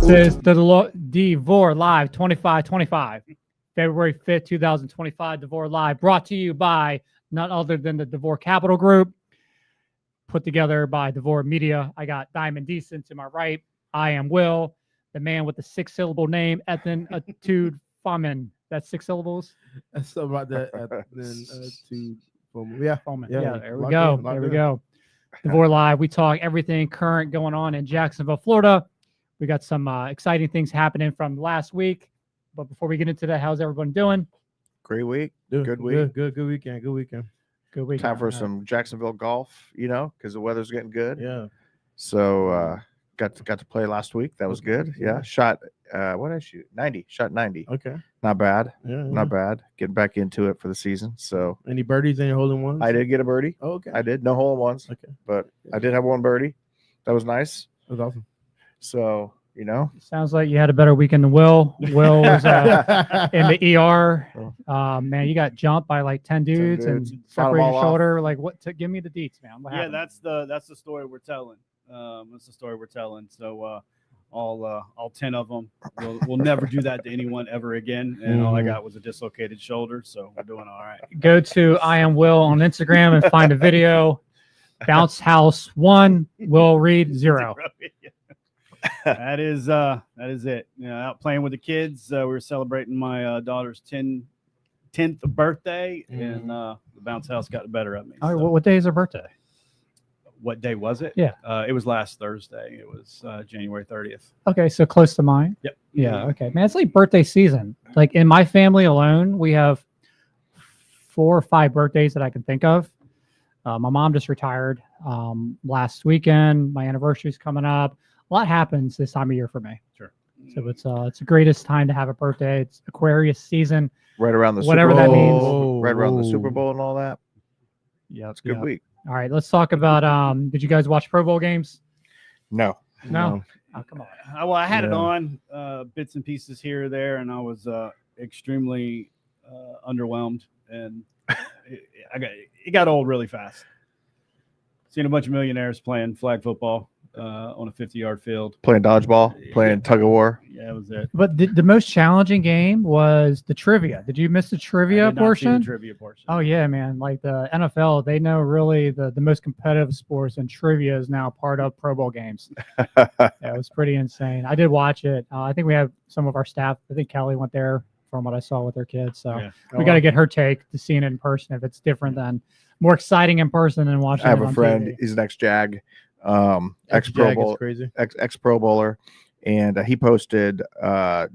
This is the DeVore Live 2525, February 5th, 2025. DeVore Live brought to you by none other than the DeVore Capital Group, put together by DeVore Media. I got Diamond Decent to my right. I am Will, the man with the 6-syllable name, Ethan Atude Fomin. That's 6 syllables. That's something about that. Yeah, there we go. There we go. DeVore Live. We talk everything current going on in Jacksonville, Florida. We got some exciting things happening from last week. But before we get into that, how's everyone doing? Great week. Good week. Good weekend. Good week. Time for some Jacksonville golf, because the weather's getting good. Yeah. So got to play last week. That was good. Yeah. Shot what did I shoot? 90. Shot 90. Okay. Not bad. Yeah. Not bad. Getting back into it for the season. So any birdies? Any hole in ones? I did get a birdie. Oh, okay. I did. No hole in ones. Okay. But I did have one birdie. That was nice. That was awesome. So, Sounds like you had a better weekend than Will. Will was in the ER. Man, you got jumped by like 10 dudes and separated your shoulder. Like, give me the deets, man. What happened? That's the story we're telling. That's the story we're telling. So all 10 of them will never do that to anyone ever again. And all I got was a dislocated shoulder. So we're doing all right. Go to I am Will on Instagram and find a video. Bounce House 1, Will Reed 0. That is it. Out playing with the kids. We were celebrating my daughter's 10th birthday, and the bounce house got the better of me. All right, what day is her birthday? What day was it? Yeah. It was last Thursday. It was January 30th. Okay, so close to mine. Yep. Yeah, okay. Man, it's like birthday season. Like in my family alone, we have 4 or 5 birthdays that I can think of. My mom just retired last weekend. My anniversary's coming up. A lot happens this time of year for me. Sure. So it's the greatest time to have a birthday. It's Aquarius season. right around the Whatever Super that Bowl, means. right around the Super Bowl and all that. Yeah, It's a good week. All right, let's talk about. Did you guys watch Pro Bowl games? No. No. Oh, come on. Well, I had it on bits and pieces here or there, and I was extremely underwhelmed, and it got old really fast. Seen a bunch of millionaires playing flag football on a 50-yard field, Playing dodgeball, playing tug of war. Yeah, that was it. But the most challenging game was the trivia. Did you miss the trivia I did not see portion? the trivia portion. Oh yeah, man! Like the NFL, they know really the most competitive sports, and trivia is now part of Pro Bowl games. Yeah, it was pretty insane. I did watch it. I think we have some of our staff. I think Kelly went there from what I saw with her kids. So Yeah. we got to get her take to seeing it in person. If it's different than more exciting in person than watching. I have it a on friend. TV. He's an ex-Jag, ex-Pro Bowl, crazy. ex-Pro Bowler, and he posted that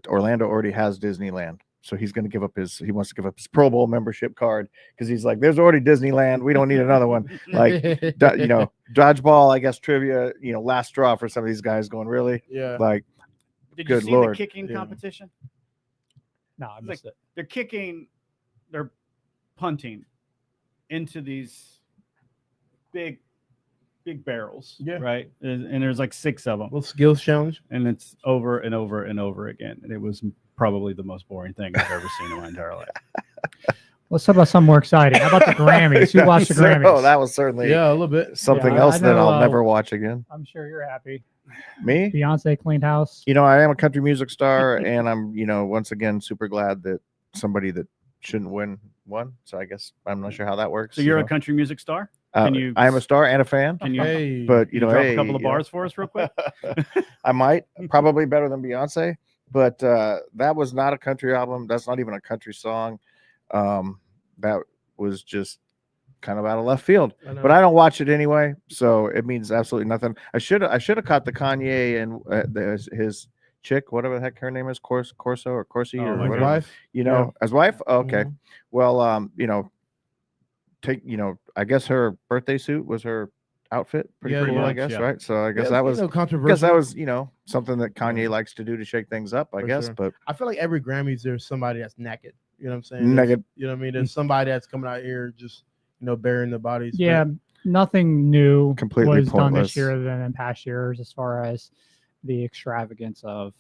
Orlando already has Disneyland. So he's going to he wants to give up his Pro Bowl membership card because he's like, there's already Disneyland. We don't need another one. Like, dodgeball, I guess, trivia, last straw for some of these guys going, really? Yeah. Like, Did good you see Lord. the kicking Yeah. competition? No, I It's missed it. they're kicking, they're punting into these big barrels, Yeah. right? And there's like 6 of them, Little skills challenge. and it's over and over and over again. And it was probably the most boring thing I've ever seen in my entire life. Let's talk about something more exciting. How about the Grammys? Who watched the Grammys? Oh, that was certainly Yeah, a little bit. something Yeah, else I that know, I'll never watch again. I'm sure you're happy. Me? Beyonce cleaned house. You know, I am a country music star, and I'm, once again, super glad that somebody that shouldn't win won. So I guess I'm not sure how that works. So you're a country music star? Can you? I am a star and a fan. Can you? Hey, But Can you drop hey, a couple of bars for us real quick? I might, probably better than Beyonce, but that was not a country album. That's not even a country song. That was just kind of out of left field. But I don't watch it anyway, so it means absolutely nothing. I should have caught the Kanye and his chick, whatever the heck her name is, Corso or Corsi or his whatever. wife. As wife. Okay, Mhm. well, I guess her birthday suit was her outfit, pretty Yeah, cool, yeah. I guess, Yeah. right? So I guess Yeah, that was controversial. because that was something that Kanye likes to do to shake things up, I For guess. sure. But I feel like every Grammys there's somebody that's naked. You know what I'm saying? Naked. You know what I mean? There's somebody that's coming out here just burying the bodies. Yeah, nothing new Completely was done pointless. this year than in past years as far as the extravagance of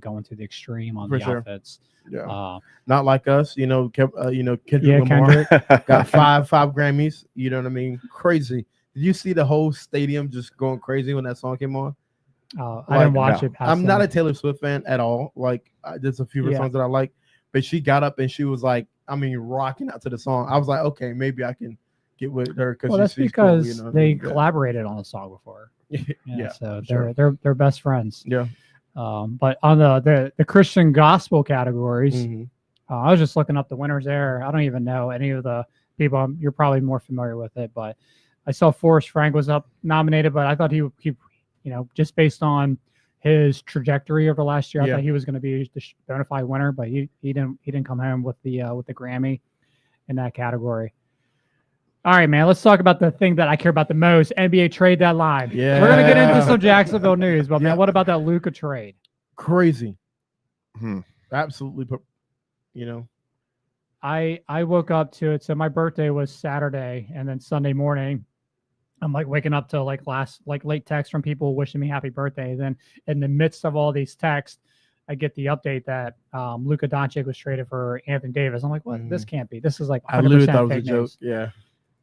going to the extreme on For the sure. outfits. Yeah. Not like us. Kendrick Yeah, Lamar Kendrick. got five Grammys. You know what I mean? Crazy. Did you see the whole stadium just going crazy when that song came on? I didn't watch no. it. Past I'm not then. a Taylor Swift fan at all. Like, there's a few of her Yeah. songs that I like, but she got up and she was like, rocking out to the song. I was like, okay, maybe I can get with her because Well, that's she's because cool, you know what I they mean? Yeah. collaborated on the song before. Yeah, So sure. they're best friends. Yeah. But on the Christian gospel categories, Mhm. I was just looking up the winners there. I don't even know any of the people. You're probably more familiar with it, but I saw Forrest Frank was up nominated, but I thought he just based on his trajectory over last year, I Yeah. thought he was going to be the bona fide winner, but he didn't come home with the Grammy in that category. All right, man. Let's talk about the thing that I care about the most: NBA trade deadline. Yeah. We're gonna get into some Jacksonville news, but Yeah. man, what about that Luka trade? Crazy. Hmm. Absolutely. I woke up to it. So my birthday was Saturday, and then Sunday morning, I'm like waking up to late texts from people wishing me happy birthday. Then in the midst of all these texts, I get the update that Luka Doncic was traded for Anthony Davis. I'm like, what? This can't be. This is like 100% I literally thought it was a fake joke. news. Yeah.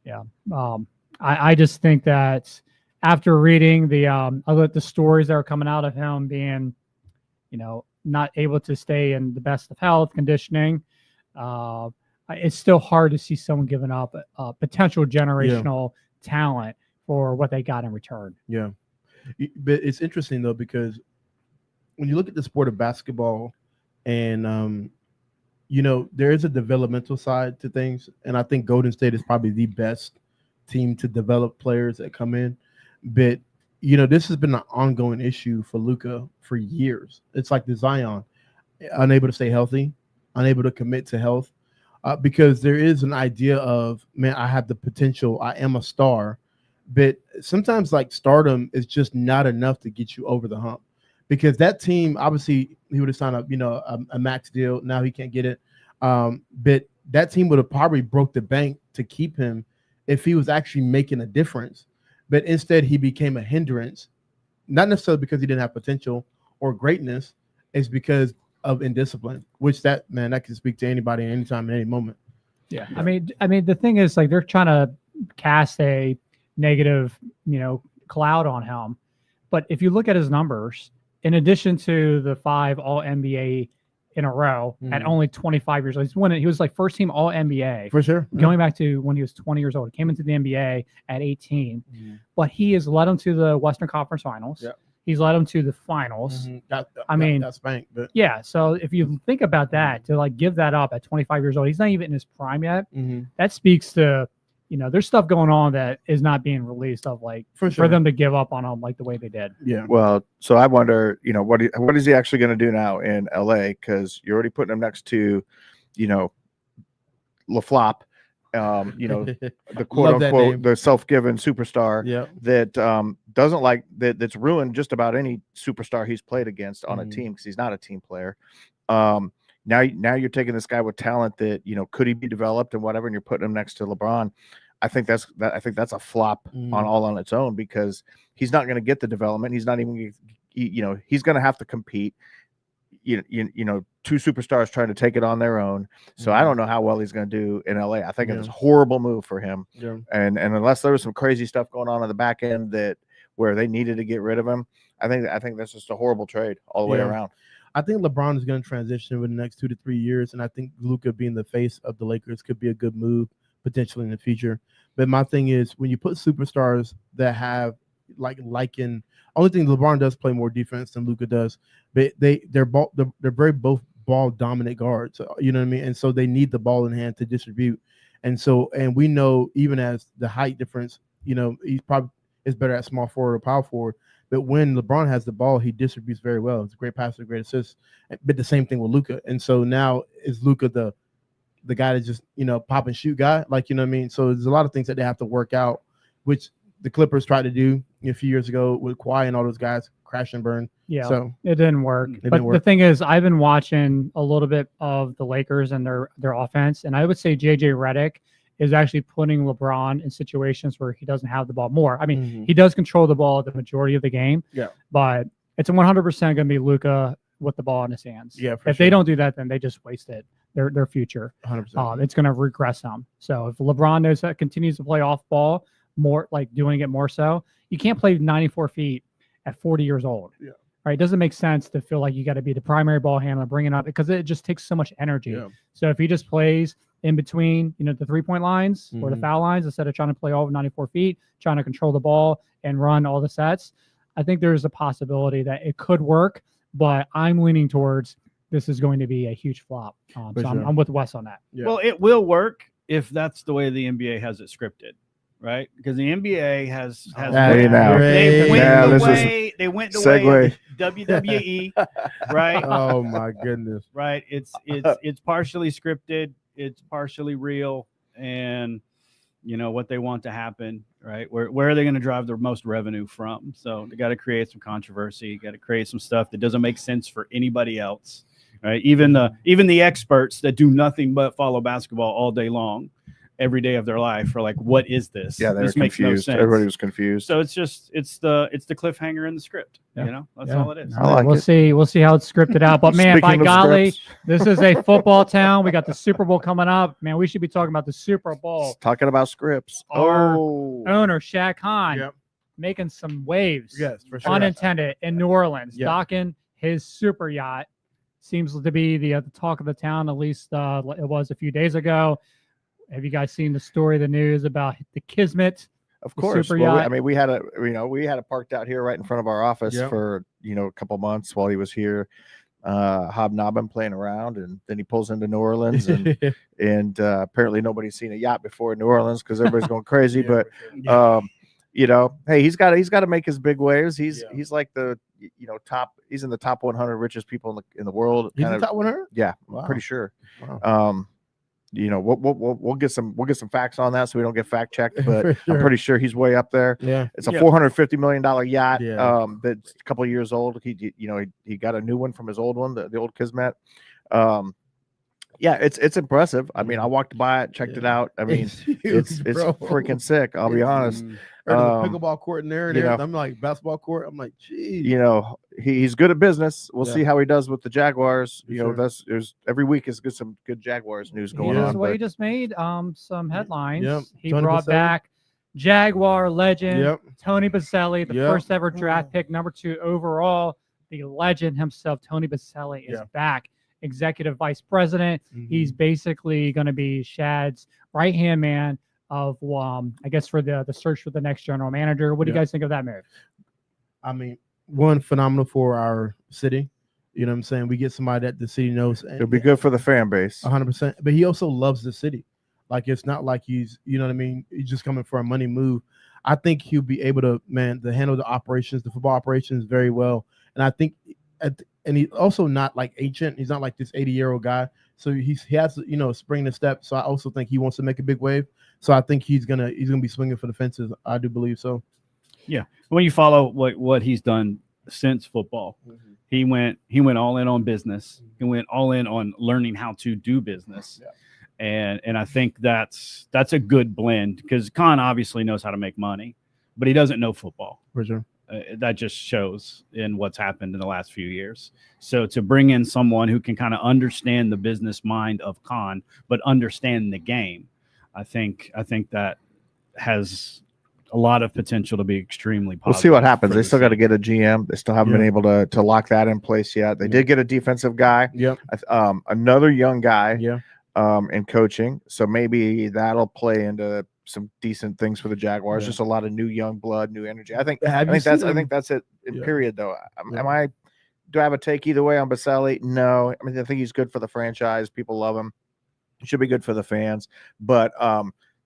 Yeah. I just think that after reading the stories that are coming out of him being, not able to stay in the best of health conditioning, it's still hard to see someone giving up a potential generational talent for what they got in return. Yeah. But it's interesting though, because when you look at the sport of basketball and, there is a developmental side to things. And I think Golden State is probably the best team to develop players that come in. But, this has been an ongoing issue for Luka for years. It's like the Zion, unable to stay healthy, unable to commit to health, because there is an idea of, man, I have the potential. I am a star. But sometimes like stardom is just not enough to get you over the hump, because that team, obviously he would have signed up, a max deal. Now he can't get it. But that team would have probably broke the bank to keep him if he was actually making a difference. But instead he became a hindrance, not necessarily because he didn't have potential or greatness. It's because of indiscipline, which that can speak to anybody anytime, at any moment. Yeah. I mean, the thing is, like, they're trying to cast a negative, cloud on him. But if you look at his numbers, in addition to the 5 All NBA in a row at only 25 years old, he was like first team All NBA For sure. going back to when he was 20 years old. He came into the NBA at 18, but he has led them to the Western Conference Finals. Yeah. He's led them to the finals. Got spanked, but Yeah. So if you think about that, to like give that up at 25 years old, he's not even in his prime yet. That speaks to, there's stuff going on that is not being released of like for sure. for them to give up on him like the way they did. Yeah. Well, so I wonder, what is he actually going to do now in LA? Because you're already putting him next to, LaFlop, the quote unquote, the self-given superstar Yeah. that doesn't like that's ruined just about any superstar he's played against on a team, because he's not a team player. Now you're taking this guy with talent that, could he be developed and whatever, and you're putting him next to LeBron. I think that's a flop on its own, because he's not going to get the development. He's not even, he's going to have to compete. Two superstars trying to take it on their own. So I don't know how well he's going to do in LA. I think it's a horrible move for him. Yeah. And unless there was some crazy stuff going on the back end where they needed to get rid of him, I think that's just a horrible trade all the way around. I think LeBron is going to transition within the next 2 to 3 years, and I think Luka being the face of the Lakers could be a good move potentially in the future. But my thing is, when you put superstars that have only thing, LeBron does play more defense than Luka does, but they're very both ball dominant guards. You know what I mean? And so they need the ball in hand to distribute. And we know, even as the height difference, he's probably is better at small forward or power forward. But when LeBron has the ball, he distributes very well. He's a great passer, great assist. But the same thing with Luka. And so now is Luka the guy that just, pop and shoot guy? Like, you know what I mean? So there's a lot of things that they have to work out, which the Clippers tried to do a few years ago with Kawhi and all those guys, crash and burn. Yeah, so it didn't work. The thing is, I've been watching a little bit of the Lakers and their offense, and I would say JJ Redick is actually putting LeBron in situations where he doesn't have the ball more. I mean, he does control the ball the majority of the game. Yeah. But it's 100% going to be Luka with the ball in his hands. Yeah. If they don't do that, then they just wasted their future. 100%. It's going to regress them. So if LeBron knows that, continues to play off ball more, like doing it more so, you can't play 94 feet at 40 years old. Yeah. Right. It doesn't make sense to feel like you got to be the primary ball handler, bring it up, because it just takes so much energy. Yeah. So if he just plays in between, the 3-point lines or the foul lines, instead of trying to play all of 94 feet, trying to control the ball and run all the sets, I think there's a possibility that it could work, but I'm leaning towards this is going to be a huge flop. So I'm with Wes on that. Yeah. Well, it will work if that's the way the NBA has it scripted, right? Because the NBA has they went the way of WWE, right? Oh my goodness. Right. It's partially scripted, it's partially real, and what they want to happen, right? Where are they going to drive the most revenue from? So they got to create some controversy, got to create some stuff that doesn't make sense for anybody else, right? Even the experts that do nothing but follow basketball all day long, every day of their life, are like, what is this? Yeah, they're this makes no confused. sense. Everybody was confused. So it's the cliffhanger in the script. That's all it is. I like we'll it. see. We'll see how it's scripted out. But man, by Speaking of golly, scripts. this is a football town. We got the Super Bowl coming up. Man, we should be talking about the Super Bowl. Talking about scripts. Our owner, Shad Khan, Yep. making some waves. Yes, for sure. Unintended in New Orleans, Yep. docking his super yacht. Seems to be the talk of the town. At least it was a few days ago. Have you guys seen the story, the news about the Kismet? Of course. super Well, yacht. we had it parked out here right in front of our office Yep. for a couple months while he was here, hobnobbing, playing around, and then he pulls into New Orleans, and apparently nobody's seen a yacht before in New Orleans because everybody's going crazy. Yeah, But for sure. hey, he's got to make his big waves. He's like the top. He's in the top 100 richest people in the world. He's the top 100? Yeah, Wow. I'm pretty sure. Wow. We'll get some facts on that so we don't get fact checked, but For sure. I'm pretty sure he's way up there. Yeah. It's a $450 million yacht. Yeah. That's a couple of years old. He got a new one from his old one, the old Kismet. It's impressive. I mean, I walked by it, checked it out. I mean, it's freaking sick. I'll be honest. There's a pickleball court in there, and you know, I'm like, basketball court. I'm like, geez. He's good at business. We'll Yeah. see how he does with the Jaguars. For sure. There's every week is some good Jaguars news going Yeah. on. So what but- he just made some headlines. Yep. He Tony brought Boselli. back Jaguar legend Yep. Tony Boselli, the Yep. first ever draft pick, number 2 overall. The legend himself, Tony Boselli, is Yeah. back. Executive vice president. Mhm. He's basically going to be Shad's right hand man of, I guess, for the search for the next general manager. What do you Yeah. guys think of that move? I mean, one, phenomenal for our city. You know what I'm saying? We get somebody that the city knows. It'll be good for the fan base. 100%. But he also loves the city. Like, it's not like he's, you know what I mean? He's just coming for a money move. I think he'll be able to handle the operations, the football operations very well. And I think, and he's also not like ancient. He's not like this 80-year-old guy. So he has, spring the step. So I also think he wants to make a big wave. So I think he's gonna be swinging for the fences. I do believe so. Yeah. When you follow what he's done since football. Mhm. He went all in on business. He went all in on learning how to do business. Yeah. And I think that's a good blend, because Khan obviously knows how to make money, but he doesn't know football. For sure. That just shows in what's happened in the last few years. So to bring in someone who can kind of understand the business mind of Khan, but understand the game, I think that has a lot of potential to be extremely positive. We'll see what happens. for They the still got to team. get a GM. They still haven't been Yeah. able to lock that in place yet. They Yeah. did get a defensive guy, Yep. another young guy Yeah. in coaching. So maybe that'll play into some decent things for the Jaguars. Yeah. Just a lot of new young blood, new energy. I think Have you that's seen I him? think that's it in Yeah. period though. Yeah. Do I have a take either way on Boselli? No. I mean, I think he's good for the franchise. People love him. He should be good for the fans. But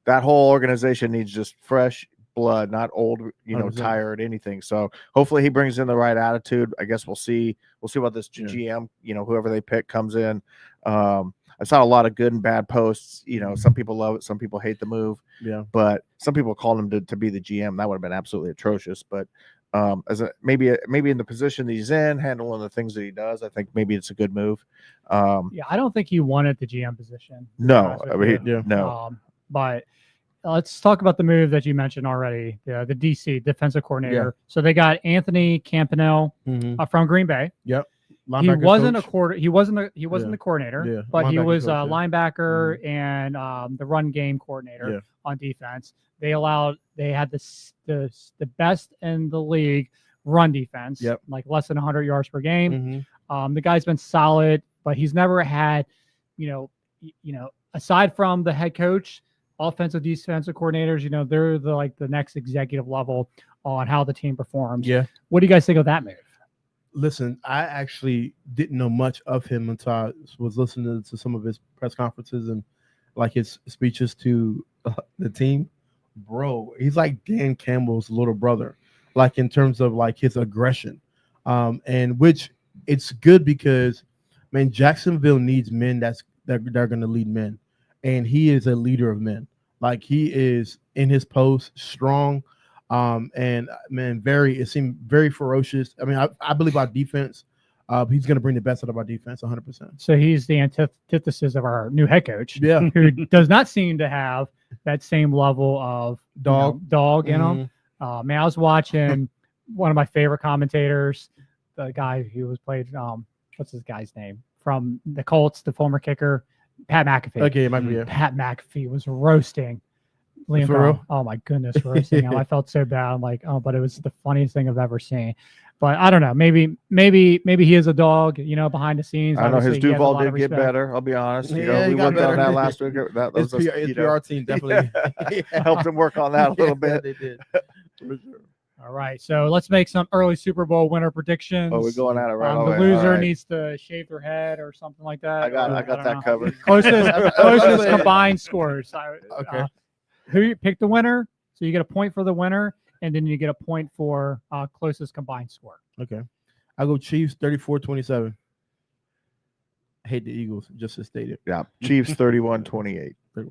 that whole organization needs just fresh blood, not old, 100%. tired, anything. So hopefully he brings in the right attitude. I guess we'll see. We'll see what this Yeah. GM, whoever they pick comes in. I saw a lot of good and bad posts. Some people love it, some people hate the move. Yeah. But some people called him to be the GM. That would have been absolutely atrocious. But maybe in the position that he's in, handling the things that he does, I think maybe it's a good move. Yeah, I don't think he wanted the GM position. to be No, honest with I mean, Yeah. no. But let's talk about the move that you mentioned already, the DC defensive coordinator. So they got Anthony Campanile Mm-hmm. From Green Bay. He wasn't he wasn't the coordinator, Yeah, but he linebacker was coach, a yeah. linebacker and the run game coordinator Yeah. on defense. They had the best in the league run defense, Yep. like less than 100 yards per game. Mm-hmm. The guy's been solid, but he's never had, aside from the head coach, offensive, defensive coordinators, they're the next executive level on how the team performs. Yeah. What do you guys think of that move? Listen, I actually didn't know much of him until I was listening to some of his press conferences and like his speeches to the team. Bro, he's like Dan Campbell's little brother, like in terms of like his aggression, and which it's good because, man, Jacksonville needs men they're going to lead men, and he is a leader of men. Like he is in his post, strong. And man, it seemed very ferocious. I mean, I believe our defense, he's going to bring the best out of our defense 100%. So he's the antithesis of our new head coach, Yeah. who does not seem to have that same level of dog in him. Man, I was watching one of my favorite commentators, the guy who was played, what's his guy's name from the Colts, the former kicker, Pat McAfee. Okay, it might be. Pat McAfee was roasting Liam For real? Cohen. Oh my goodness, roasting him. I felt so bad. I'm like, but it was the funniest thing I've ever seen. But I don't know. Maybe he is a dog, behind the scenes. I don't know. His Obviously, he has a Duval lot did of get respect. better. I'll be honest. Yeah, he we got worked on better. that last week. That was His PR team definitely helped him work on that a little bit. They did. For sure. All right, so let's make some early Super Bowl winner predictions. Oh, we're going at it right The away. loser All right. needs to shave their head or something like that. I got don't that know. covered. Closest combined scores. Okay. Who you pick the winner? So you get a point for the winner, and then you get a point for closest combined score. Okay. I'll go Chiefs 34-27. I hate the Eagles, just to state it. Yeah, Chiefs 31-28. 31-28.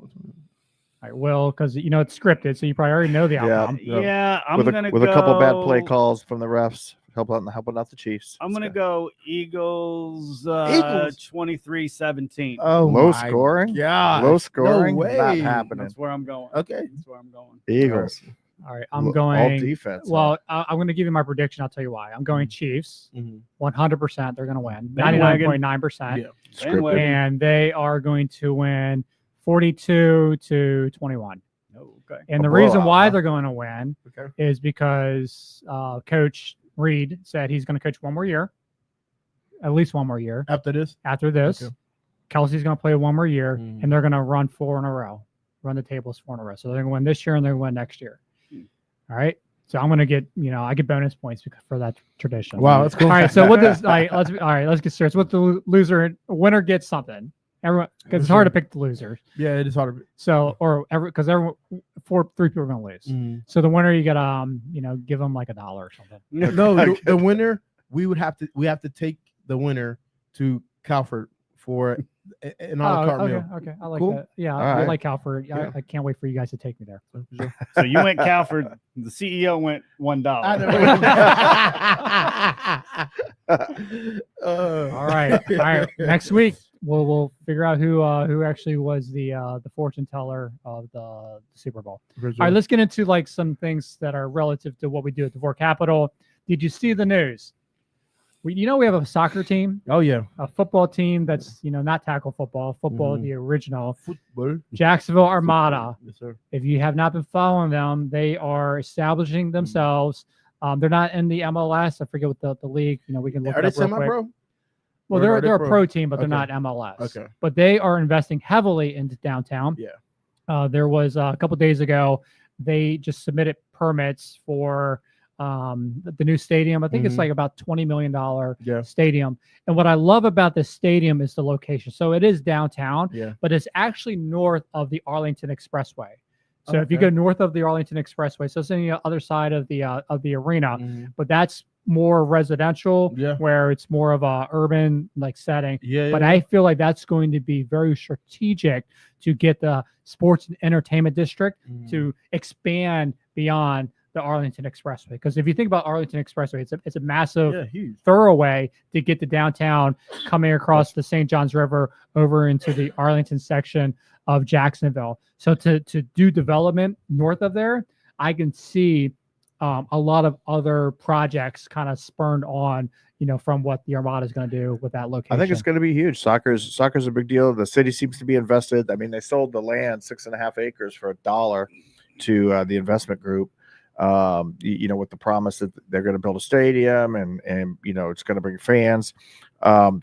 All right, Will, because it's scripted, so you probably already know the Yeah. outcome. Yeah, I'm with gonna a couple bad play go- calls from the refs, helping out the Chiefs. I'm gonna go Eagles, Eagles. 23-17. Oh, Low my scoring? God. Low scoring, No way. not happening. That's where I'm going. Okay. That's where I'm going. Eagles. All right, I'm All going. defense. Well, I'm going to give you my prediction. I'll tell you why. I'm going Chiefs. Mhm. 100%. They're going to win. Bandwagon. 99.9%. Yeah. Scripted. And they are going to win 42-21. Okay. And the A reason blowout, why huh? they're going to win Okay. is because Coach Reed said he's going to coach one more year, at least one more year. After this, After this, Okay. Kelsey's going to play one more year, Mm. and they're going to run 4 in a row, run the tables 4 in a row. So they're going to win this year, and they're going to win next year. All right. So I'm going to get, I get bonus points for that tradition. wow, that's cool. All right. So what does let's get serious. What the winner gets something. Everyone, because it's hard to pick the losers. Yeah, it is hard to. So because everyone, 3 people are going to lose. Mhm. So the winner, you get give them like $1 or something. No, the winner, we have to take the winner to Calford for an a la carte okay, meal. okay. I like Cool? that. Yeah, All I right. like Halford. Yeah. I can't wait for you guys to take me there. So you went Calford. The CEO went $1. All right. All right. Next week we'll figure out who actually was the fortune teller of the Super Bowl. All right, let's get into like some things that are relative to what we do at DeVore Capital. Did you see the news? We have a soccer team, Oh yeah, a football team that's not tackle football, the original football. Jacksonville Armada. Yes, sir. If you have not been following them, they are establishing themselves. They're not in the MLS. I forget what the league. We can look Are it they up real quick. semi-pro? Well, Or are they they're a pro? pro team, but they're Okay. not MLS. Okay. But they are investing heavily into downtown. Yeah. There was a couple days ago, they just submitted permits for the new stadium. I think it's Mhm. like about $20 million Yeah. stadium. And what I love about this stadium is the location. So it is downtown, Yeah. but it's actually north of the Arlington Expressway. So if you Okay. go north of the Arlington Expressway, so it's on the other side of the arena, Mhm. but that's more residential, Yeah. where it's more of a urban like setting. Yeah. But yeah. I feel like that's going to be very strategic to get the sports and entertainment district Mhm. to expand beyond the Arlington Expressway. Because if you think about Arlington Expressway, it's a massive yeah, huge. thoroughway to get to downtown, coming across the St. Johns River over into the Arlington section of Jacksonville. So to do development north of there, I can see a lot of other projects kind of spurned on, from what the Armada is going to do with that location. I think it's going to be huge. Soccer's a big deal. The city seems to be invested. I mean, they sold the land, 6.5 acres, for $1 to the investment group. With the promise that they're going to build a stadium and it's going to bring fans.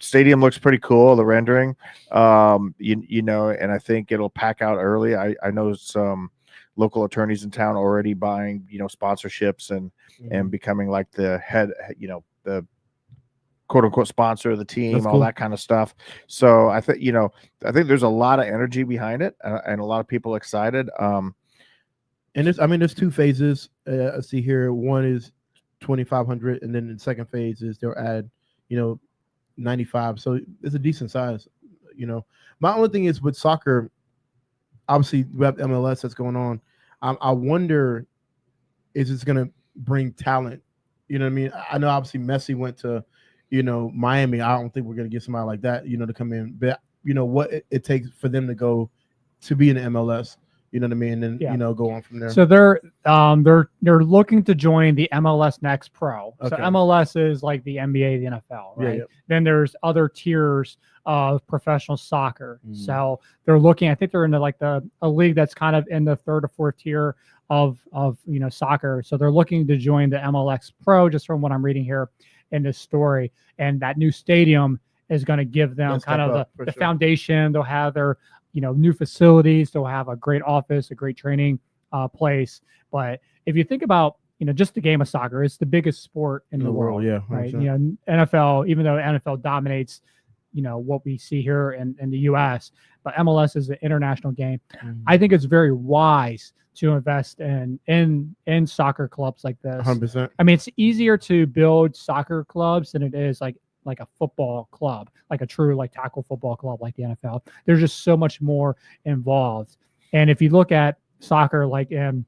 Stadium looks pretty cool, the rendering. And I think it'll pack out early. I know some local attorneys in town already buying sponsorships and becoming like the head, the quote unquote sponsor of the team, That's all cool. that kind of stuff. So I think there's a lot of energy behind it and a lot of people excited. And there's two phases. I see here. One is 2,500, and then the second phase is they'll add, 95. So it's a decent size. My only thing is with soccer. Obviously, we have MLS that's going on. I wonder, is this going to bring talent? You know what I mean? I know obviously Messi went to, Miami. I don't think we're going to get somebody like that, to come in. But what it takes for them to go to be in the MLS. You know what I mean? And Yeah. go on from there. So they're looking to join the MLS Next Pro. So Okay. MLS is like the NBA, the NFL, right? Yeah. Then there's other tiers of professional soccer. Mm. So they're looking. I think they're into like a league that's kind of in the third or fourth tier of soccer. So they're looking to join the MLS Pro, just from what I'm reading here in this story. And that new stadium is going to give them Let's kind step of up, the for sure. foundation. They'll have their new facilities. They'll have a great office, a great training place. But if you think about, just the game of soccer, it's the biggest sport in the world. Yeah. Right. 100%. NFL, even though NFL dominates, what we see here in the US, but MLS is an international game. Mhm. I think it's very wise to invest in soccer clubs like this. 100%. I mean, it's easier to build soccer clubs than it is like a football club, like a true like tackle football club like the NFL. There's just so much more involved. And if you look at soccer like in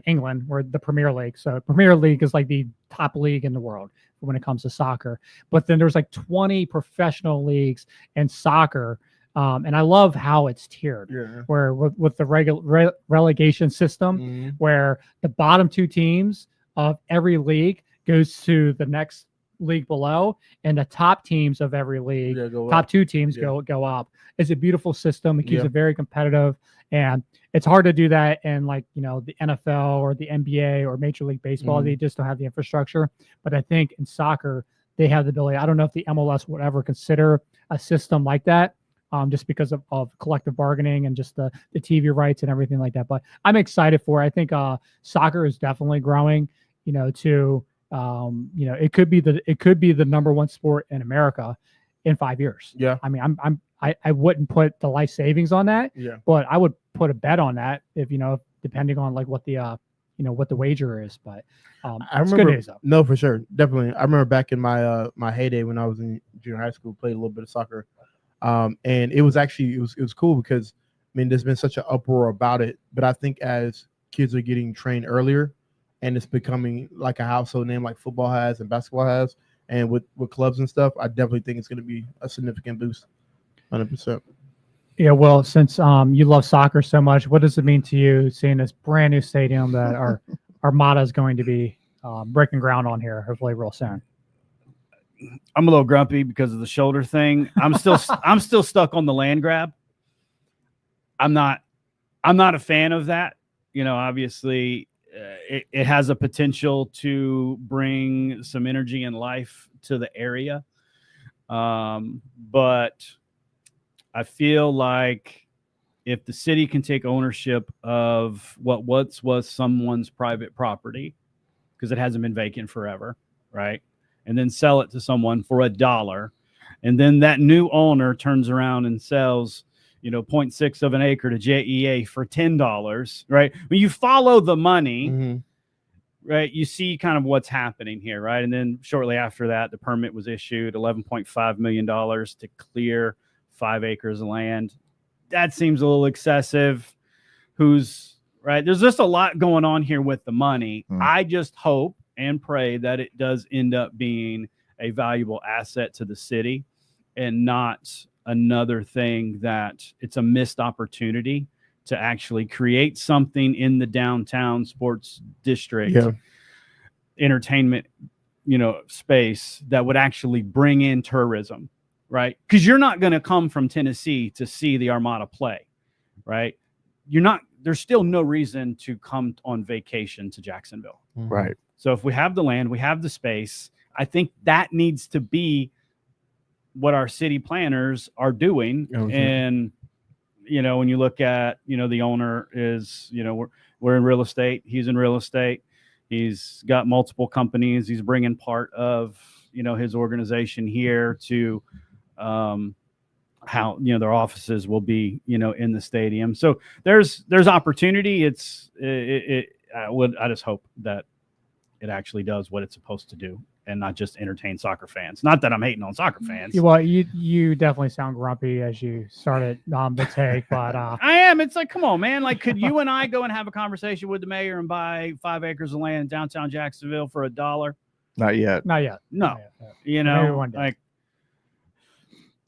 England, where the Premier League, so Premier League is like the top league in the world when it comes to soccer. But then there's like 20 professional leagues in soccer. And I love how it's tiered, Yeah. where with the relegation system, Mhm. where the bottom two teams of every league goes to the next league below, and the top teams of every league, Yeah, go top up. two teams Yeah. go up. It's a beautiful system. It keeps Yeah. it very competitive, and it's hard to do that in like the NFL or the NBA or Major League Baseball. Mhm. They just don't have the infrastructure. But I think in soccer they have the ability. I don't know if the MLS would ever consider a system like that. Just because of collective bargaining and just the TV rights and everything like that. But I'm excited for it. I think soccer is definitely growing, to it could be the number one sport in America in 5 years. Yeah. I mean, I wouldn't put the life savings on that, Yeah. but I would put a bet on that if depending on like what the what the wager is. But I it's remember. good news though. No, for sure, definitely. I remember back in my my heyday when I was in junior high school, played a little bit of soccer. And it was actually it was cool because I mean there's been such an uproar about it, but I think as kids are getting trained earlier, and it's becoming like a household name like football has and basketball has, and with clubs and stuff, I definitely think it's going to be a significant boost. 100%. Yeah, well, since you love soccer so much, what does it mean to you seeing this brand new stadium that our Armada is going to be breaking ground on here, hopefully real soon? I'm a little grumpy because of the shoulder thing. I'm still stuck on the land grab. I'm not a fan of that. You know, obviously, it has a potential to bring some energy and life to the area, but I feel like if the city can take ownership of what once was someone's private property, because it hasn't been vacant forever, right? And then sell it to someone for $1, and then that new owner turns around and sells, 0.6 of an acre to JEA for $10, right? When you follow the money, right, you see kind of what's happening here, right? And then shortly after that, the permit was issued, $11.5 million to clear 5 acres of land. That seems a little excessive. Right? There's just a lot going on here with the money. I just hope and pray that it does end up being a valuable asset to the city and not another thing that it's a missed opportunity to actually create something in the downtown sports district, entertainment, space that would actually bring in tourism. Right. Because you're not going to come from Tennessee to see the Armada play. Right. There's still no reason to come on vacation to Jacksonville. Right. So if we have the land, we have the space, I think that needs to be what our city planners are doing. And, when you look at, the owner is, we're in real estate. He's in real estate. He's got multiple companies. He's bringing part of, his organization here to, how their offices will be in the stadium. So there's opportunity. I just hope that it actually does what it's supposed to do and not just entertain soccer fans. Not that I'm hating on soccer fans. Well, you definitely sound grumpy as you started the take, but I am. It's like, come on, man. Like, could you and I go and have a conversation with the mayor and buy 5 acres of land in downtown Jacksonville for $1? Not yet. Not yet. No. Not yet. Maybe one day.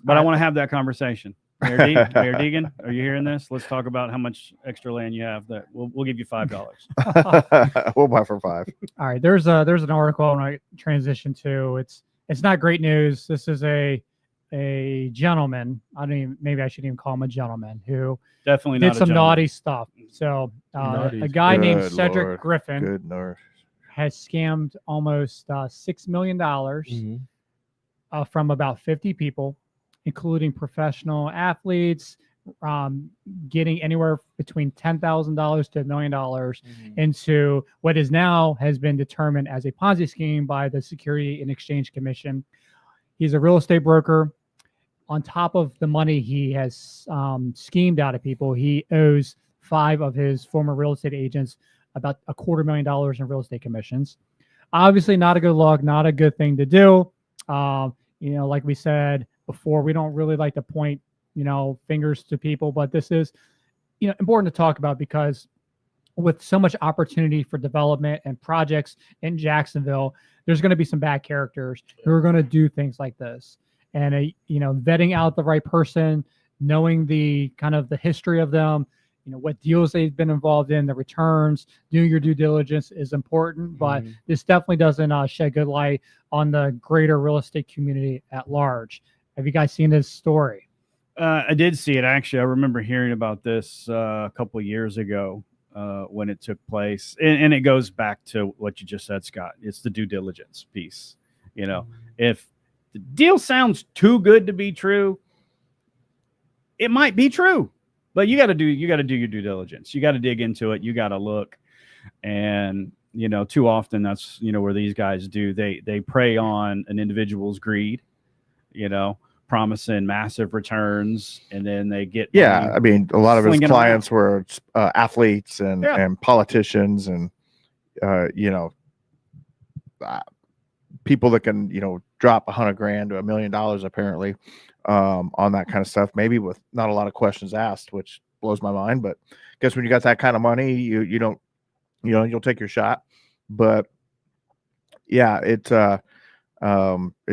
But I want to have that conversation. Mayor Deegan, are you hearing this? Let's talk about how much extra land you have. That we'll give you $5. We'll buy for 5. All right. There's an article I want to transition to. It's not great news. This is a gentleman. Maybe I shouldn't even call him a gentleman who definitely did some naughty stuff. So a guy named Cedric Lord. Griffin Good Lord. has scammed almost $6 million from about 50 people, including professional athletes, getting anywhere between $10,000 to $1 million into what is now has been determined as a Ponzi scheme by the Security and Exchange Commission. He's a real estate broker. On top of the money he has schemed out of people, he owes 5 of his former real estate agents about $250,000 in real estate commissions. Obviously not a good look, not a good thing to do. Like we said before, we don't really like to point, fingers to people, but this is, important to talk about because with so much opportunity for development and projects in Jacksonville, there's going to be some bad characters who are going to do things like this. And, vetting out the right person, knowing the kind of the history of them, what deals they've been involved in, the returns, doing your due diligence is important, but this definitely doesn't shed good light on the greater real estate community at large. Have you guys seen this story? I did see it, actually. I remember hearing about this a couple of years ago when it took place. And it goes back to what you just said, Scott. It's the due diligence piece. If the deal sounds too good to be true, it might be true. But you got to do your due diligence. You got to dig into it. You got to look. And, too often that's, where these guys do. They prey on an individual's greed, promising massive returns, and then they get a lot of his clients around. were athletes and politicians and people that can drop $100,000 to $1 million apparently on that kind of stuff. Maybe with not a lot of questions asked, which blows my mind. But I guess when you got that kind of money, you don't, you'll take your shot. But yeah, it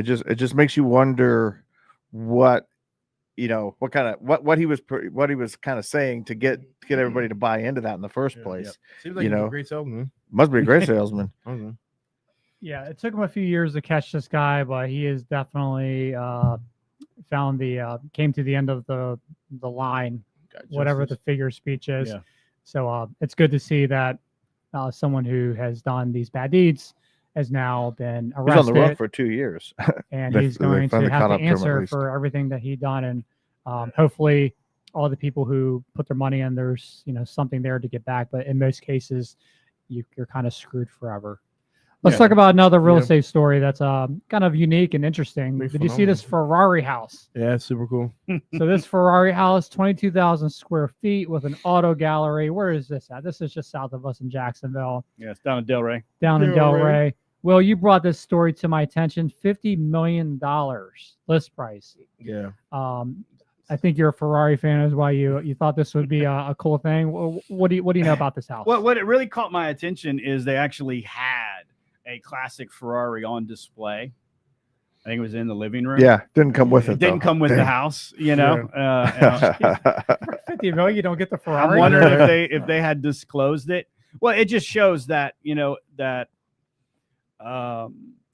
just makes you wonder what what he was kind of saying to get everybody to buy into that in the first place. Yeah. Seems like he's a great salesman. Must be a great salesman. Yeah, it took him a few years to catch this guy, but he is definitely came to the end of the line, whatever the figure of speech is. Yeah. So it's good to see that someone who has done these bad deeds has now been arrested. He's on the run for 2 years, and he's going to have to answer for everything that he done. And hopefully, all the people who put their money in, there's something there to get back. But in most cases, you're kind of screwed forever. Let's talk about another real estate story that's kind of unique and interesting. Did you see this Ferrari house? Yeah, it's super cool. So this Ferrari house, 22,000 square feet with an auto gallery. Where is this at? This is just south of us in Jacksonville. Yeah, it's down in Delray. Down in Delray. Well, you brought this story to my attention. $50 million list price. Yeah. I think you're a Ferrari fan, is why you thought this would be a cool thing. What do you know about this house? What it really caught my attention is they actually had a classic Ferrari on display. I think it was in the living room. Yeah, didn't come with it. It didn't come with the house, For 50 million, you don't get the Ferrari. I'm wondering if they had disclosed it. Well, it just shows that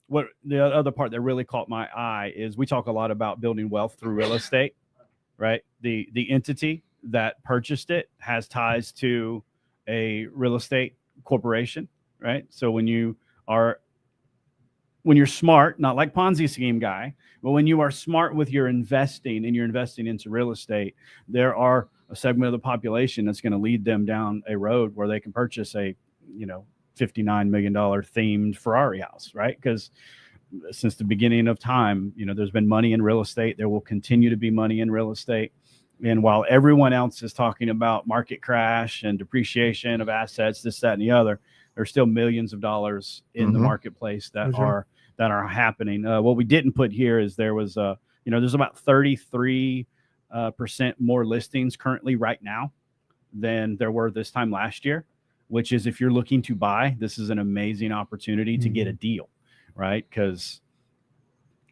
what the other part that really caught my eye is we talk a lot about building wealth through real estate, right? The entity that purchased it has ties to a real estate corporation, right? So when you're smart, not like Ponzi scheme guy, but when you are smart with your investing and you're investing into real estate, there are a segment of the population that's going to lead them down a road where they can purchase a, $59 million themed Ferrari house, right? Because since the beginning of time, there's been money in real estate. There will continue to be money in real estate. And while everyone else is talking about market crash and depreciation of assets, this, that, and the other, there's still millions of dollars in the marketplace that are happening. What we didn't put here is there was there's about 33% more listings currently right now than there were this time last year, which is, if you're looking to buy, this is an amazing opportunity to get a deal, right? Because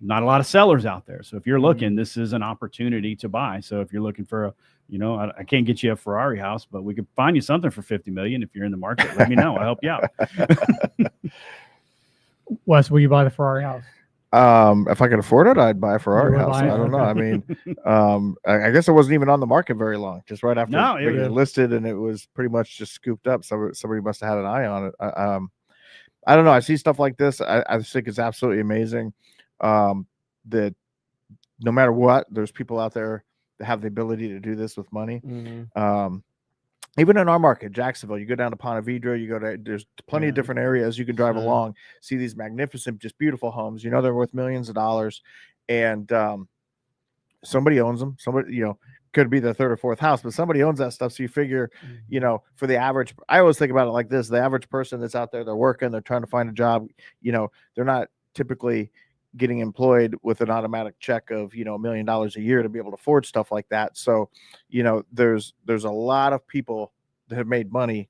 not a lot of sellers out there. So if you're looking, this is an opportunity to buy. So if you're looking for I can't get you a Ferrari house, but we could find you something for 50 million. If you're in the market, let me know. I'll help you out. Wes, will you buy the Ferrari house? If I could afford it, I'd buy a Ferrari house. I don't know. I mean, I guess it wasn't even on the market very long. Just right after it listed, and it was pretty much just scooped up. So somebody must have had an eye on it. I don't know. I see stuff like this. I think it's absolutely amazing. That no matter what, there's people out there that have the ability to do this with money. Even in our market, Jacksonville, you go down to Ponte Vedra, there's plenty of different areas you can drive along, see these magnificent, just beautiful homes. They're worth millions of dollars, and somebody owns them. Somebody, could be their third or fourth house, but somebody owns that stuff. So you figure, for the average, I always think about it like this: the average person that's out there, they're working, they're trying to find a job. They're not typically getting employed with an automatic check of $1 million a year to be able to afford stuff like that. So there's a lot of people that have made money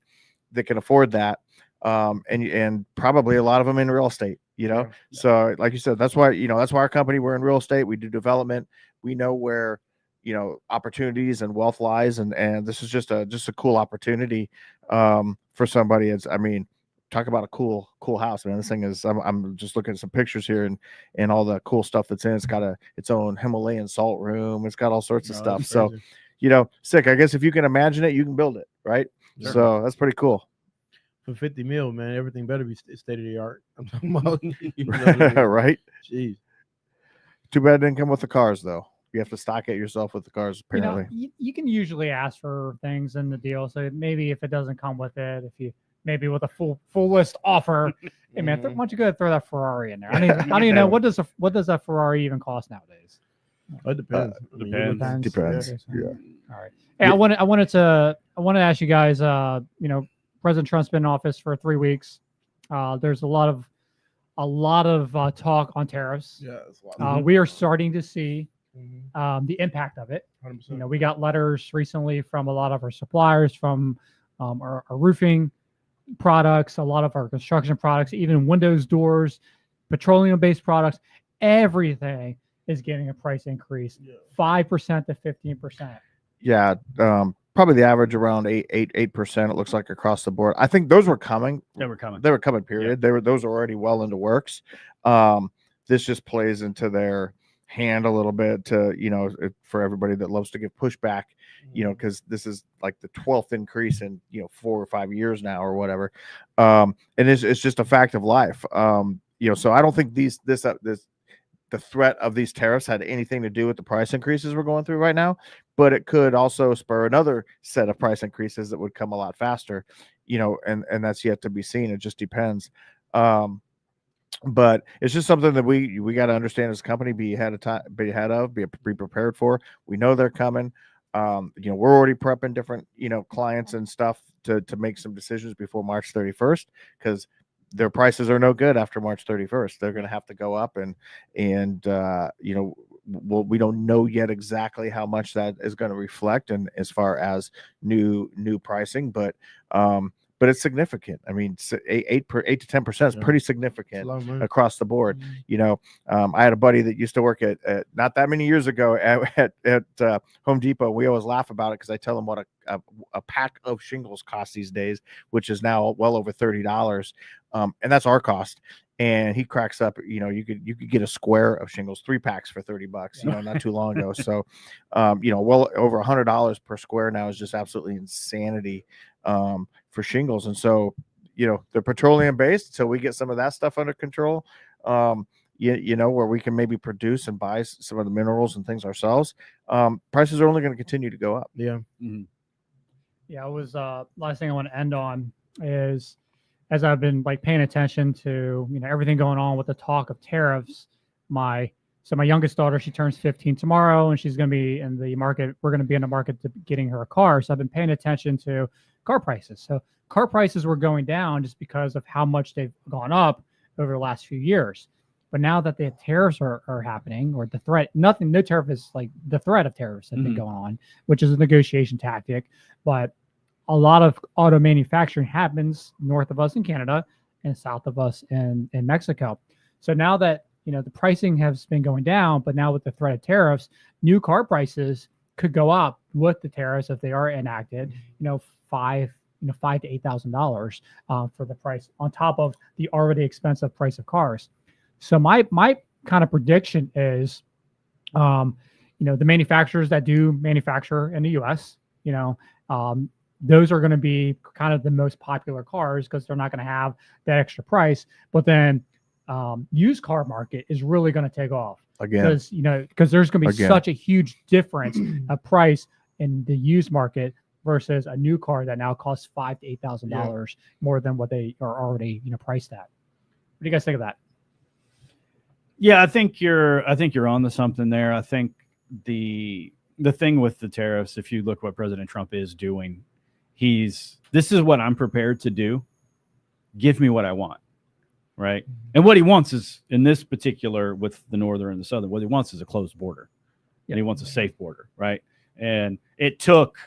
that can afford that, and probably a lot of them in real estate. So like you said, that's why our company, we're in real estate. We do development. We know where opportunities and wealth lies, and this is just a cool opportunity for somebody. Talk about a cool house, man. This thing is, I'm just looking at some pictures here and all the cool stuff that's in it. It's got its own Himalayan salt room. It's got all sorts of stuff. So, sick. I guess if you can imagine it, you can build it, right? Sure. So that's pretty cool. For 50 mil, man, everything better be state of the art. I'm talking about, right? Jeez. Too bad it didn't come with the cars, though. You have to stock it yourself with the cars, apparently. You can usually ask for things in the deal. So maybe if it doesn't come with it, maybe with a full list offer, hey man, why don't you go ahead and throw that Ferrari in there? I don't even know what does that Ferrari even cost nowadays. It depends. Depends. Yeah. All right. Hey, I wanted to ask you guys. President Trump's been in office for 3 weeks. There's a lot of talk on tariffs. Yeah, that's a lot. We are starting to see the impact of it. 100%. You know, we got letters recently from a lot of our suppliers, from our roofing products, a lot of our construction products, even windows, doors, petroleum-based products. Everything is getting a price increase, 5% to 15%. Yeah, probably the average around 8%. It looks like across the board. I think those were coming. They were coming. They were coming. Period. Those are already well into works. This just plays into their hand a little bit to, you know, for everybody that loves to give pushback, you know, because this is like the 12th increase in, you know, 4 or 5 years now or whatever. And it's just a fact of life. You know, so I don't think the threat of these tariffs had anything to do with the price increases we're going through right now, but it could also spur another set of price increases that would come a lot faster, you know, and that's yet to be seen. It just depends. But it's just something that we got to understand as a company, be ahead of, be prepared for. We know they're coming. You know, we're already prepping different, you know, clients and stuff to make some decisions before March 31st, because their prices are no good after March 31st. They're going to have to go up, and you know, we don't know yet exactly how much that is going to reflect, and as far as new pricing, but it's significant. I mean, 8 to 10% is pretty significant across the board. You know, I had a buddy that used to work at not that many years ago at Home Depot. We always laugh about it because I tell him what a pack of shingles costs these days, which is now well over $30. And that's our cost. And he cracks up, you know, you could get a square of shingles, 3 packs for $30, you know, not too long ago. So, you know, well over $100 per square now is just absolutely insanity for shingles. And so, you know, they're petroleum based. So we get some of that stuff under control, you know, where we can maybe produce and buy some of the minerals and things ourselves. Prices are only going to continue to go up. Yeah. Mm-hmm. Yeah, it was last thing I want to end on is, as I've been like paying attention to, you know, everything going on with the talk of tariffs, my youngest daughter, she turns 15 tomorrow, and she's going to be in the market. We're going to be in the market to getting her a car. So I've been paying attention to car prices. So car prices were going down just because of how much they've gone up over the last few years. But now that the tariffs are happening, or the threat, no tariff is like the threat of tariffs have been going on, which is a negotiation tactic. But a lot of auto manufacturing happens north of us in Canada and south of us in Mexico. So now that, you know, the pricing has been going down, but now with the threat of tariffs, new car prices could go up with the tariffs if they are enacted, you know, $5,000 to $8,000 for the price on top of the already expensive price of cars. So my kind of prediction is, you know, the manufacturers that do manufacture in the U.S., you know, those are going to be kind of the most popular cars because they're not going to have that extra price. But then used car market is really going to take off Again. because, you know, because there's going to be such a huge difference of price in the used market versus a new car that now costs $5,000 to $8,000 more than what they are already, you know, priced at. What do you guys think of that? Yeah, I think you're on to something there. I think the thing with the tariffs, if you look what President Trump is doing, this is what I'm prepared to do. Give me what I want. Right. And what he wants is, in this particular, with the northern and the southern, what he wants is a closed border. And he wants a safe border. Right. And it took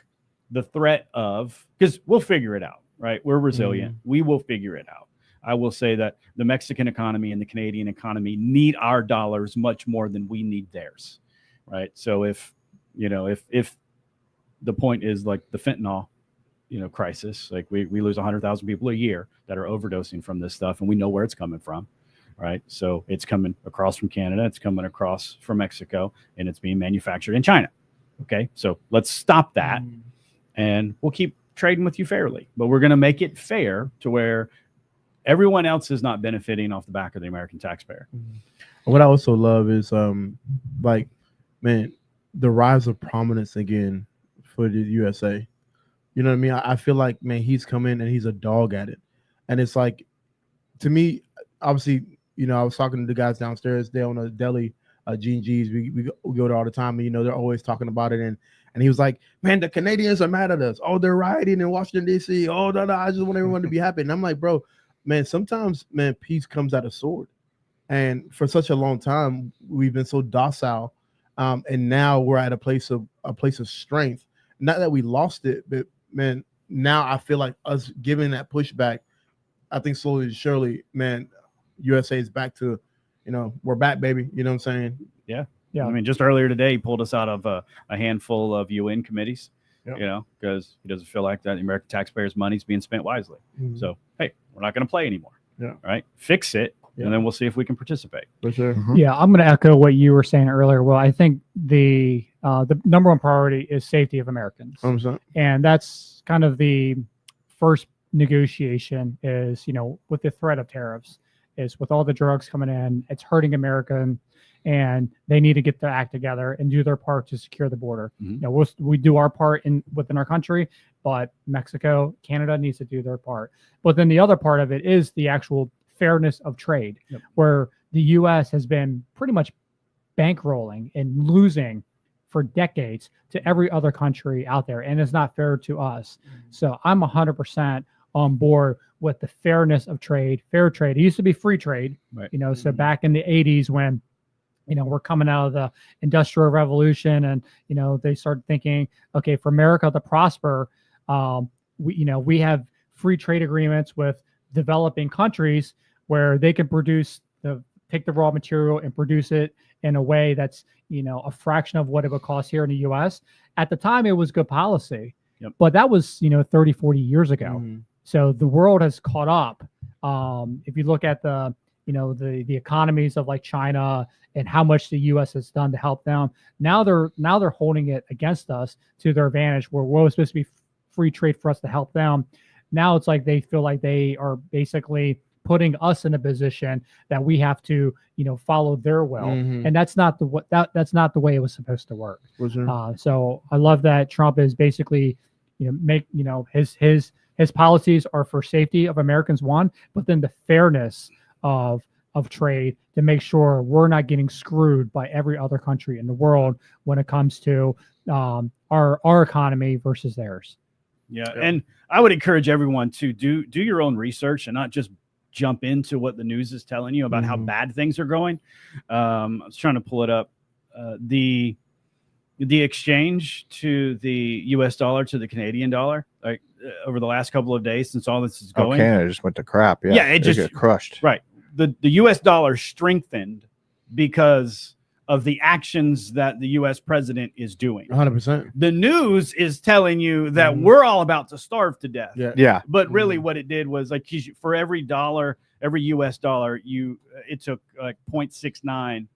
the threat of, because we'll figure it out. Right. We're resilient. We will figure it out. I will say that the Mexican economy and the Canadian economy need our dollars much more than we need theirs. Right. So if the point is like the fentanyl, you know, crisis, like we lose 100,000 people a year that are overdosing from this stuff, and we know where it's coming from. Right. So it's coming across from Canada. It's coming across from Mexico, and it's being manufactured in China. Okay. So let's stop that, and we'll keep trading with you fairly, but we're going to make it fair to where everyone else is not benefiting off the back of the American taxpayer. What I also love is, like, man, the rise of prominence again for the USA. You know what I mean? I feel like, man, he's come in and he's a dog at it. And it's like, to me, obviously, you know, I was talking to the guys downstairs. They own a deli, G&G's. We go there all the time, and, you know, they're always talking about it. And he was like, man, the Canadians are mad at us. Oh, they're rioting in Washington, D.C. Oh, no, I just want everyone to be happy. And I'm like, bro, man, sometimes, man, peace comes out of sword. And for such a long time, we've been so docile And now we're at a place of strength. Not that we lost it, but man, now I feel like us giving that pushback. I think slowly but surely, man, USA is back to, we're back, baby. You know what I'm saying? Yeah. Yeah. I mean, just earlier today, he pulled us out of a handful of UN committees, Yep. Because he doesn't feel like that the American taxpayers' money is being spent wisely. Mhm. So, hey, we're not going to play anymore. Yeah. Right. Fix it. Yeah. And then we'll see if we can participate. For sure. Mhm. Yeah, I'm going to echo what you were saying earlier. Well, I think the number one priority is safety of Americans, 100%. and that's kind of the first negotiation. Is with the threat of tariffs, is with all the drugs coming in, it's hurting America, and they need to get their act together and do their part to secure the border. Mhm. We do our part within our country, but Mexico, Canada needs to do their part. But then the other part of it is the actual fairness of trade, Yep. where the U.S. has been pretty much bankrolling and losing for decades to every other country out there, and it's not fair to us. So I'm 100% on board with the fairness of trade, fair trade. It used to be free trade, Right. So back in the 80s when we're coming out of the Industrial Revolution, and they started thinking, okay, for America to prosper, we have free trade agreements with developing countries where they can take the raw material and produce it in a way that's a fraction of what it would cost here in the U.S. At the time, it was good policy, Yep. but that was 30, 40 years ago. Mhm. So the world has caught up. If you look at the economies of like China and how much the U.S. has done to help them, now they're holding it against us to their advantage. Where we're supposed to be free trade for us to help them, now it's like they feel like they are basically putting us in a position that we have to follow their will, Mhm. and that's not that's not the way it was supposed to work. For sure. So I love that Trump is basically his policies are for safety of Americans, one, but then the fairness of trade to make sure we're not getting screwed by every other country in the world when it comes to our economy versus theirs. Yeah. Yeah. And I would encourage everyone to do your own research and not just jump into what the news is telling you about how Mhm. bad things are going. I was trying to pull it up. The exchange to the US dollar to the Canadian dollar, like over the last couple of days since all this is going. Canada just went to crap. Yeah, Yeah, it They just- get crushed. Right. The US dollar strengthened because of the actions that the US president is doing. 100%. The news is telling you that Mhm. we're all about to starve to death. Yeah. Yeah, But really Mhm. what it did was like for every dollar, every US dollar, it took like 0.69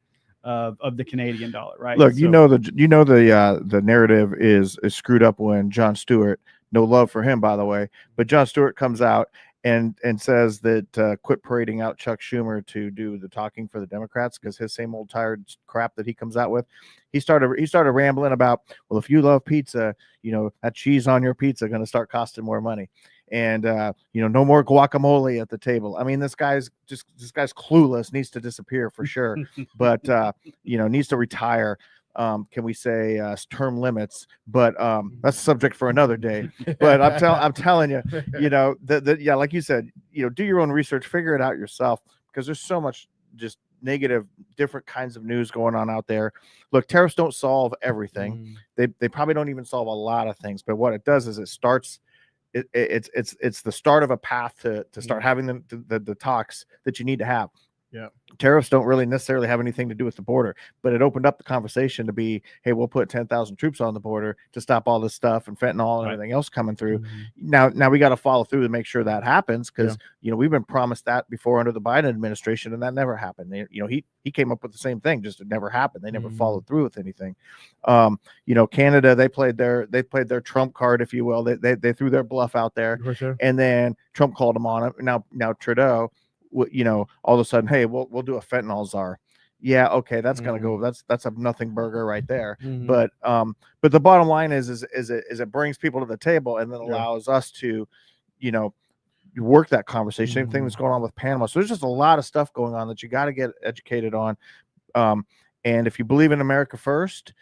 of the Canadian dollar, right? look, So- the narrative is screwed up when Jon Stewart, no love for him, by the way, but Jon Stewart comes out and says that quit parading out Chuck Schumer to do the talking for the Democrats because his same old tired crap that he comes out with. He started rambling about, well, if you love pizza, that cheese on your pizza going to start costing more money, and no more guacamole at the table. I mean, this guy's clueless, needs to disappear for sure, but needs to retire. Can we say term limits? But that's a subject for another day. But I'm telling you, yeah, like you said, do your own research, figure it out yourself, because there's so much just negative, different kinds of news going on out there. Look, tariffs don't solve everything. Mhm. They probably don't even solve a lot of things. But what it does is it starts. It's the start of a path to start having the talks that you need to have. Yeah. Tariffs don't really necessarily have anything to do with the border, but it opened up the conversation to be, hey, we'll put 10,000 troops on the border to stop all this stuff and fentanyl and Right. everything else coming through. Mhm. Now we got to follow through to make sure that happens, because we've been promised that before under the Biden administration, and that never happened. He came up with the same thing, just it never happened. They never Mhm. followed through with anything. Canada, they played their trump card, if you will. They threw their bluff out there, For sure. and then Trump called them on it. Now Trudeau, all of a sudden, hey, we'll do a fentanyl czar. Yeah, okay, that's gonna go. That's a nothing burger right there. Mhm. But the bottom line is it brings people to the table and then Yeah. allows us to, work that conversation. Same thing Mhm. that's going on with Panama. So there's just a lot of stuff going on that you got to get educated on. And if you believe in America first,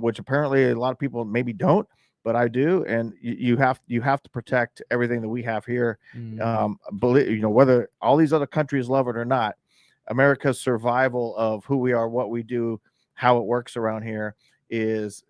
which apparently a lot of people maybe don't, but I do, and you have to protect everything that we have here. Mhm. Whether all these other countries love it or not, America's survival of who we are, what we do, how it works around here is,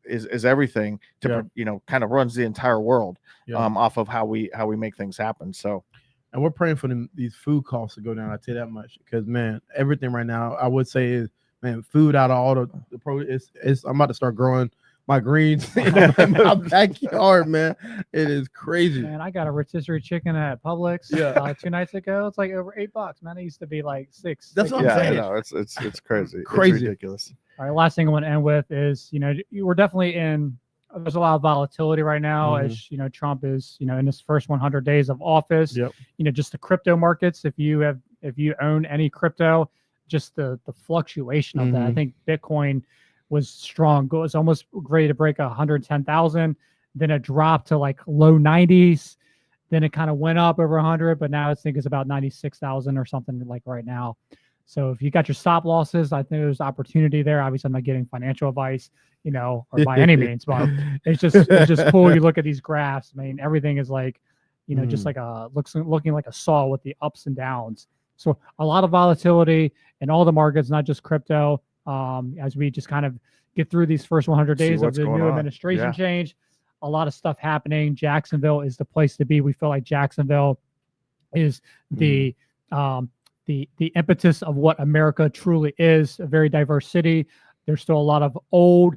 is everything to, Yeah. kind of runs the entire world Yeah. off of how we make things happen. So, And we're praying for these food costs to go down. I tell you that much, because man, everything right now I would say is, man, food out of all the pro. It's I'm about to start growing my greens in my backyard, man. It is crazy. Man, I got a rotisserie chicken at Publix Yeah. 2 nights ago. It's like over $8, man. It used to be like $6. That's what I'm yeah, saying. I know it's crazy. Crazy. It's ridiculous. All right, last thing I want to end with is, we're definitely in. There's a lot of volatility right now, as Trump is, in his first 100 days of office. Yep. Just the crypto markets. If you own any crypto, just the fluctuation of that. I think Bitcoin was strong. It was almost ready to break 110,000. Then it dropped to like low 90s. Then it kind of went up over 100, but now I think it's about 96,000 or something like right now. So if you got your stop losses, I think there's opportunity there. Obviously, I'm not getting financial advice, or by any means, but it's just cool. You look at these graphs. I mean, everything is like, just like looking like a saw with the ups and downs. So a lot of volatility in all the markets, not just crypto. As we just kind of get through these first 100 days of the new administration change, a lot of stuff happening. Jacksonville is the place to be. We feel like Jacksonville is the impetus of what America truly is, a very diverse city. There's still a lot of old,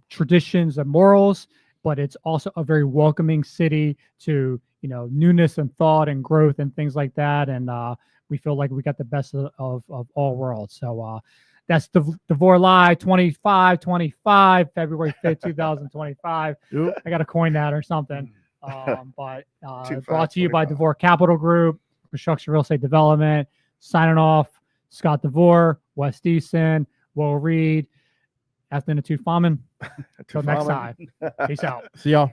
traditions and morals, but it's also a very welcoming city to, newness and thought and growth and things like that. And we feel like we got the best of all worlds. So that's DeVore Live 2525, February 5th, 2025. Yep. I got to coin that or something. But brought to you by DeVore Capital Group, Construction Real Estate Development. Signing off, Scott DeVore, Wes Deason, Will Reed, Athenatude Famin. Until next time. Peace out. See y'all.